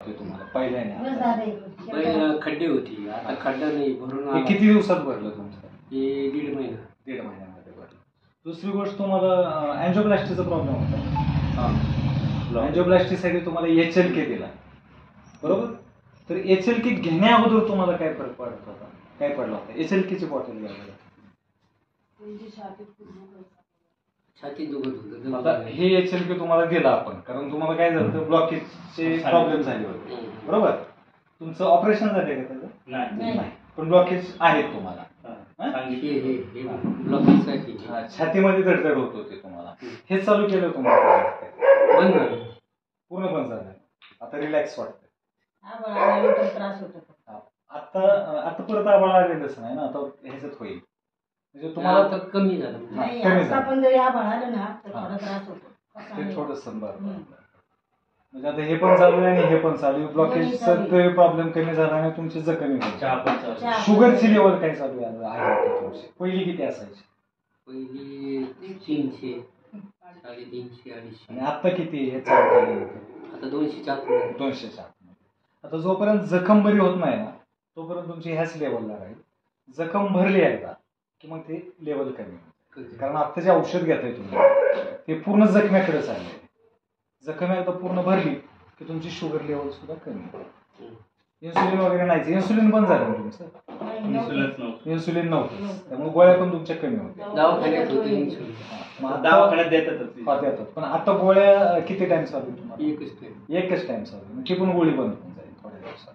वाटतोय तुम्हाला पहिल्याने? पहिला खड्डे होती, आता खड्डा नाही, भरून हे किती दिवसात भरलं तुमचं? हे 1.5 महिना. 1.5 महिन्यामध्ये भरलं. दुसरी गोष्ट, तुम्हाला अँजिओप्लास्टीचा प्रॉब्लेम होता. अँजिओप्लास्टीसाठी तुम्हाला HLK दिला, बरोबर? तर HLK घेण्या अगोदर तुम्हाला काय फरक पडत होता? काय पडला होता? HLKची बॉटल घ्यायला छाती दुखत होतं. आता हे HLK तुम्हाला दिला आपण, कारण तुम्हाला काय झालं, ब्लॉकेजचे प्रॉब्लेम झाले होते, बरोबर? तुमचं ऑपरेशन झाले का त्याचं? नाही, पण ब्लॉकेज आहेत तुम्हाला. छातीमध्ये धडधड होत होते तुम्हाला. हे चालू केलं तुम्हाला? बंद झालं, पूर्ण बंद झालं. आता रिलॅक्स वाटतं. त्रास होतो. आता परत आबाळ आलेलंच नाही ना, आता ह्याच्यात होईल. म्हणजे तुम्हाला आता कमी झालं. पण जरी आबाळ आलं ना तर थोडा त्रास होतो. ते थोडंसं बरं. म्हणजे आता हे पण चालू आहे आणि हे पण चालू आहे. ब्लॉकेजचा प्रॉब्लेम कमी झाला आणि तुमची जखमी होती. शुगरची लेवल काय चालू आहे तुमची? पहिली किती असायची? पहिली 300, 350, 250. आणि आता किती हे चालू आहे? आता 200च्या आत. 200च्या आत. आता जोपर्यंत जखम बरी होत नाही ना, तोपर्यंत तुमची ह्याच लेवलला राहील. जखम भरली एकदा की मग ते लेवल कमी होते. कारण आता जे औषध घेताय तुम्ही ते पूर्ण जखम्याकडे चाललंय. जखम एकदा पूर्ण भरली की तुमची शुगर लेवल सुद्धा कमी होते. इन्सुलिन वगैरे नाही, इन्सुलिन बंद झालं तुमचं? इन्सुलिन नव्हतं, त्यामुळे गोळ्या पण तुमच्या कमी होत्या. दवाखान्यात होते इन्सुलिन. दवाखान्यात देतात. पण आता गोळ्या किती टाइम चालू तुम्हाला? एकच टाइम चालू. ती पण गोळी बंद होऊन जाईल थोड्या दिवसात.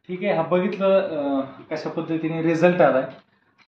ठीक आहे. हा बघितलं कशा पद्धतीने रिझल्ट आलाय.